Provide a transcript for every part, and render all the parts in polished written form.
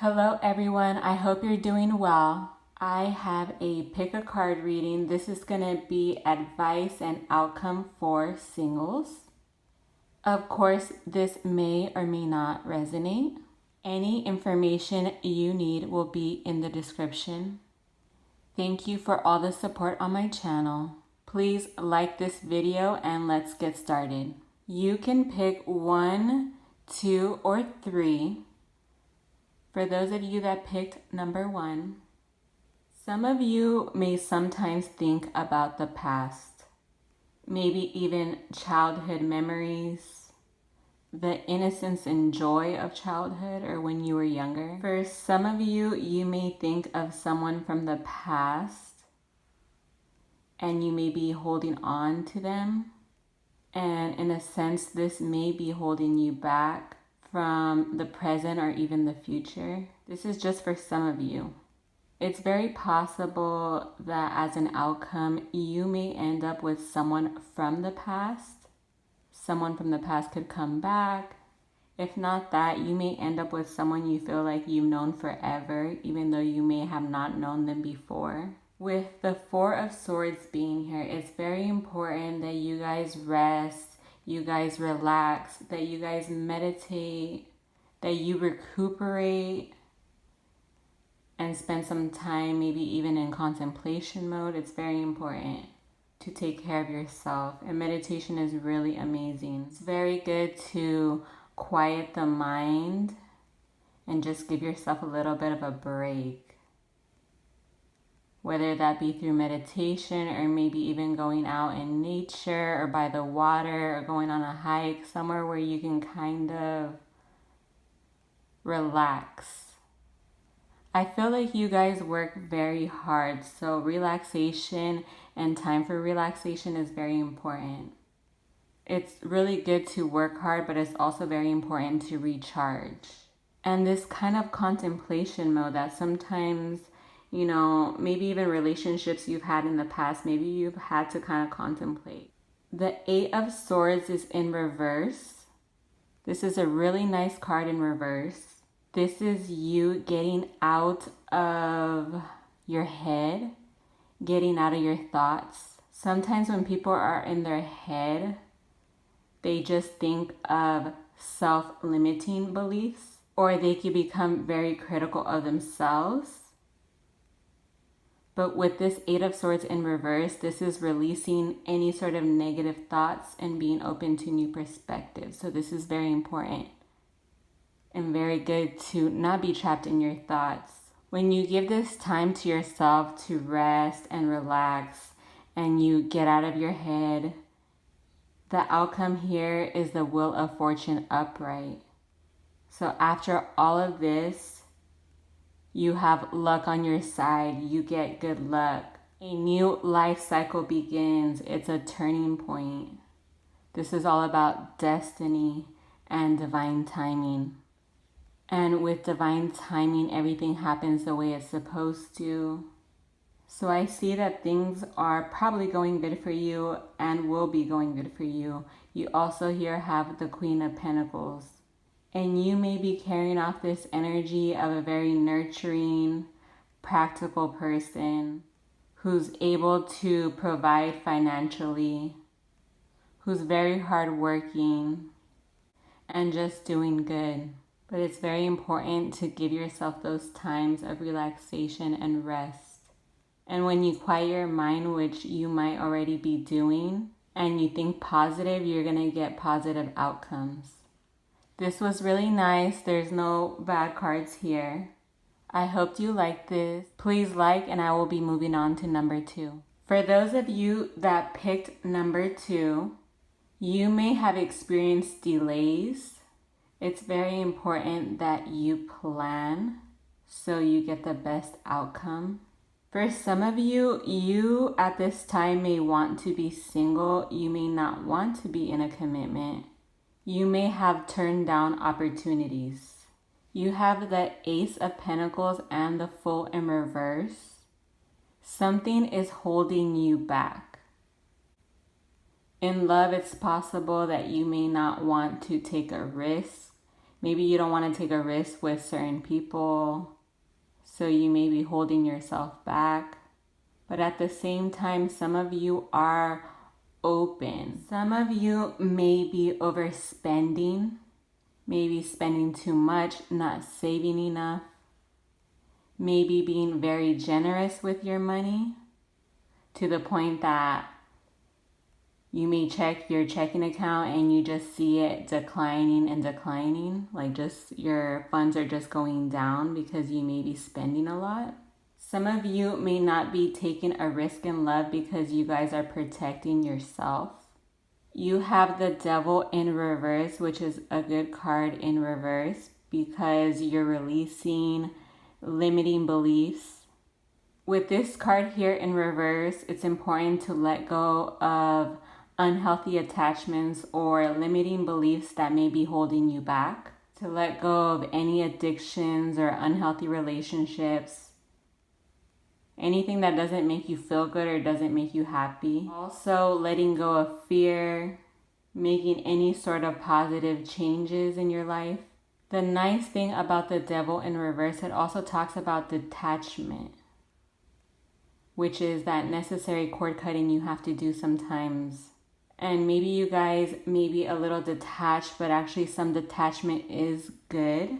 Hello everyone, I hope you're doing well. I have a pick a card reading. This is going to be advice and outcome for singles. Of course, this may or may not resonate. Any information you need will be in the description. Thank you for all the support on my channel. Please like this video and let's get started. You can pick 1, 2, or 3. For those of you that picked number 1, some of you may sometimes think about the past, maybe even childhood memories, the innocence and joy of childhood or when you were younger. For some of you, you may think of someone from the past and you may be holding on to them. And in a sense, this may be holding you back from the present or even the future. This is just for some of you. It's very possible that as an outcome, you may end up with someone from the past. Someone from the past could come back. If not that, you may end up with someone you feel like you've known forever, even though you may have not known them before. With the 4 of Swords being here, it's very important that you guys rest, you guys relax, that you guys meditate, that you recuperate and spend some time maybe even in contemplation mode. It's very important to take care of yourself, and meditation is really amazing. It's very good to quiet the mind and just give yourself a little bit of a break. Whether that be through meditation or maybe even going out in nature or by the water or going on a hike, somewhere where you can kind of relax. I feel like you guys work very hard, so relaxation and time for relaxation is very important. It's really good to work hard, but it's also very important to recharge. And this kind of contemplation mode that sometimes, you know, maybe even relationships you've had in the past, maybe you've had to kind of contemplate. The 8 of Swords is in reverse. This is a really nice card in reverse. This is you getting out of your head, getting out of your thoughts. Sometimes when people are in their head, they just think of self-limiting beliefs, or they can become very critical of themselves. But with this 8 of Swords in reverse, this is releasing any sort of negative thoughts and being open to new perspectives. So this is very important and very good to not be trapped in your thoughts. When you give this time to yourself to rest and relax and you get out of your head, the outcome here is the Wheel of Fortune upright. So after all of this, you have luck on your side. You get good luck. A new life cycle begins. It's a turning point. This is all about destiny and divine timing. And with divine timing, everything happens the way it's supposed to. So I see that things are probably going good for you and will be going good for you. You also here have the Queen of Pentacles. And you may be carrying off this energy of a very nurturing, practical person who's able to provide financially, who's very hardworking, and just doing good. But it's very important to give yourself those times of relaxation and rest. And when you quiet your mind, which you might already be doing, and you think positive, you're going to get positive outcomes. This was really nice. There's no bad cards here. I hope you liked this. Please like, and I will be moving on to number 2. For those of you that picked number 2, you may have experienced delays. It's very important that you plan so you get the best outcome. For some of you, you at this time may want to be single. You may not want to be in a commitment. You may have turned down opportunities. You have the Ace of Pentacles and the Fool in reverse. Something is holding you back. In love, it's possible that you may not want to take a risk. Maybe you don't want to take a risk with certain people, so you may be holding yourself back. But at the same time, some of you are open. Some of you may be overspending, maybe spending too much, not saving enough, maybe being very generous with your money to the point that you may check your checking account and you just see it declining and declining. Like just your funds are just going down because you may be spending a lot. Some of you may not be taking a risk in love because you guys are protecting yourself. You have the Devil in reverse, which is a good card in reverse because you're releasing limiting beliefs. With this card here in reverse, it's important to let go of unhealthy attachments or limiting beliefs that may be holding you back, to let go of any addictions or unhealthy relationships, anything that doesn't make you feel good or doesn't make you happy. Also, letting go of fear, making any sort of positive changes in your life. The nice thing about the Devil in reverse, it also talks about detachment, which is that necessary cord cutting you have to do sometimes. And maybe you guys may be a little detached, but actually some detachment is good.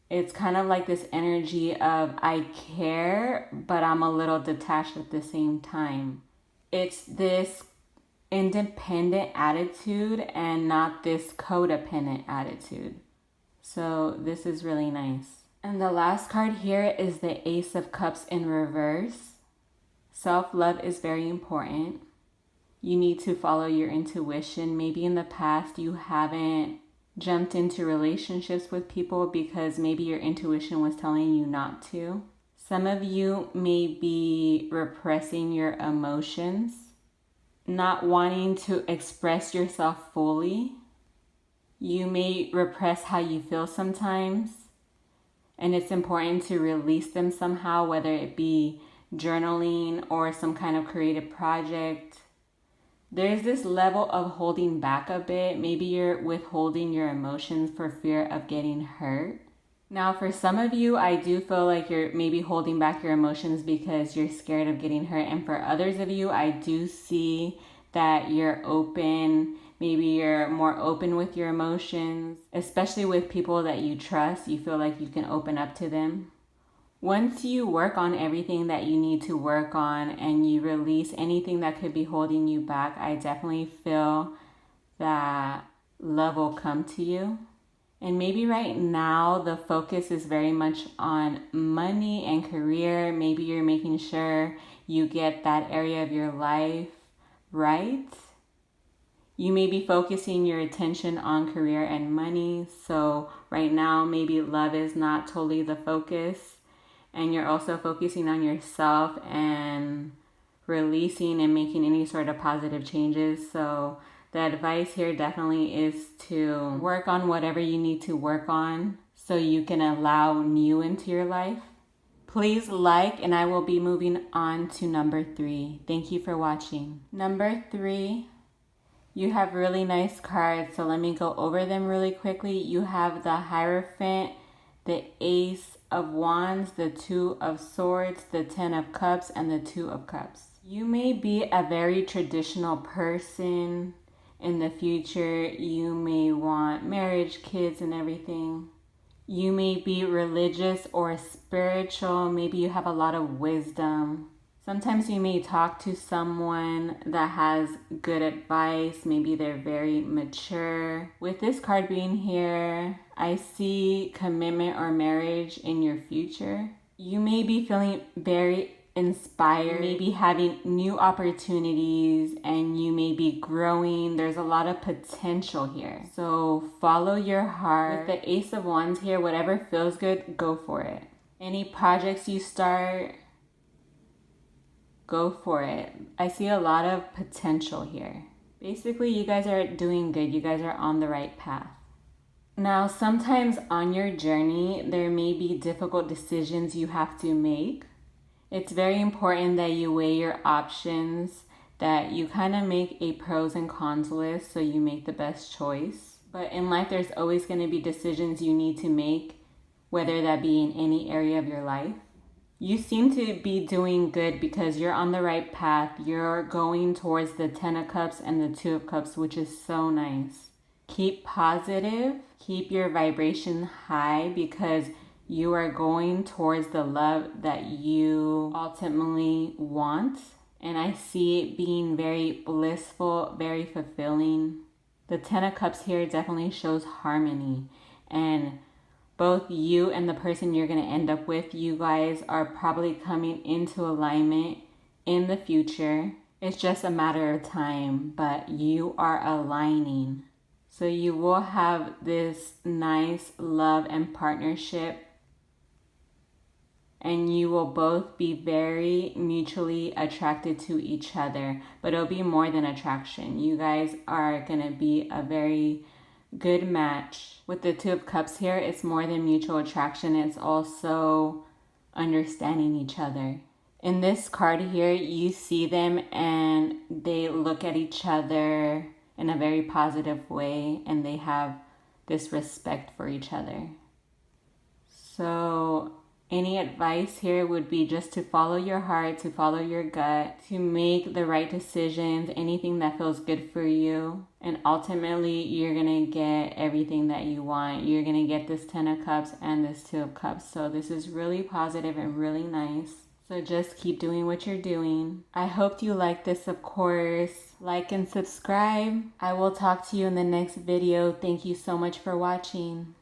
It's kind of like this energy of I care, but I'm a little detached at the same time. It's this independent attitude and not this codependent attitude. So this is really nice. And the last card here is the Ace of Cups in reverse. Self-love is very important. You need to follow your intuition. Maybe in the past you haven't jumped into relationships with people because maybe your intuition was telling you not to. Some of you may be repressing your emotions, not wanting to express yourself fully. You may repress how you feel sometimes, and it's important to release them somehow, whether it be journaling or some kind of creative project. There's this level of holding back a bit. Maybe you're withholding your emotions for fear of getting hurt. Now, for some of you, I do feel like you're maybe holding back your emotions because you're scared of getting hurt. And for others of you, I do see that you're open. Maybe you're more open with your emotions, especially with people that you trust. You feel like you can open up to them. Once you work on everything that you need to work on and you release anything that could be holding you back, I definitely feel that love will come to you. And maybe right now the focus is very much on money and career. Maybe you're making sure you get that area of your life right. You may be focusing your attention on career and money. So right now, maybe love is not totally the focus. And you're also focusing on yourself and releasing and making any sort of positive changes. So the advice here definitely is to work on whatever you need to work on so you can allow new into your life. Please like, and I will be moving on to number 3. Thank you for watching. Number 3, you have really nice cards. So let me go over them really quickly. You have the Hierophant, the Ace of Wands, the Two of Swords, the Ten of Cups, and the Two of Cups. You may be a very traditional person. In the future, you may want marriage, kids, and everything. You may be religious or spiritual. Maybe you have a lot of wisdom. Sometimes you may talk to someone that has good advice. Maybe they're very mature. With this card being here, I see commitment or marriage in your future. You may be feeling very inspired, maybe having new opportunities, and you may be growing. There's a lot of potential here. So follow your heart. With the Ace of Wands here, whatever feels good, go for it. Any projects you start, go for it. I see a lot of potential here. Basically, you guys are doing good. You guys are on the right path. Now, sometimes on your journey, there may be difficult decisions you have to make. It's very important that you weigh your options, that you kind of make a pros and cons list so you make the best choice. But in life, there's always going to be decisions you need to make, whether that be in any area of your life. You seem to be doing good because you're on the right path. You're going towards the 10 of Cups and the 2 of Cups, which is so nice. Keep positive. Keep your vibration high because you are going towards the love that you ultimately want. And I see it being very blissful, very fulfilling. The 10 of Cups here definitely shows harmony. And both you and the person you're going to end up with, you guys are probably coming into alignment in the future. It's just a matter of time, but you are aligning. So you will have this nice love and partnership, and you will both be very mutually attracted to each other, but it'll be more than attraction. You guys are going to be a very good match. With the 2 of Cups here, it's more than mutual attraction. It's also understanding each other. In this card here, you see them and they look at each other in a very positive way, and they have this respect for each other. So any advice here would be just to follow your heart, to follow your gut, to make the right decisions, anything that feels good for you. And ultimately, you're going to get everything that you want. You're going to get this 10 of Cups and this 2 of Cups. So this is really positive and really nice. So just keep doing what you're doing. I hope you like this, of course. Like and subscribe. I will talk to you in the next video. Thank you so much for watching.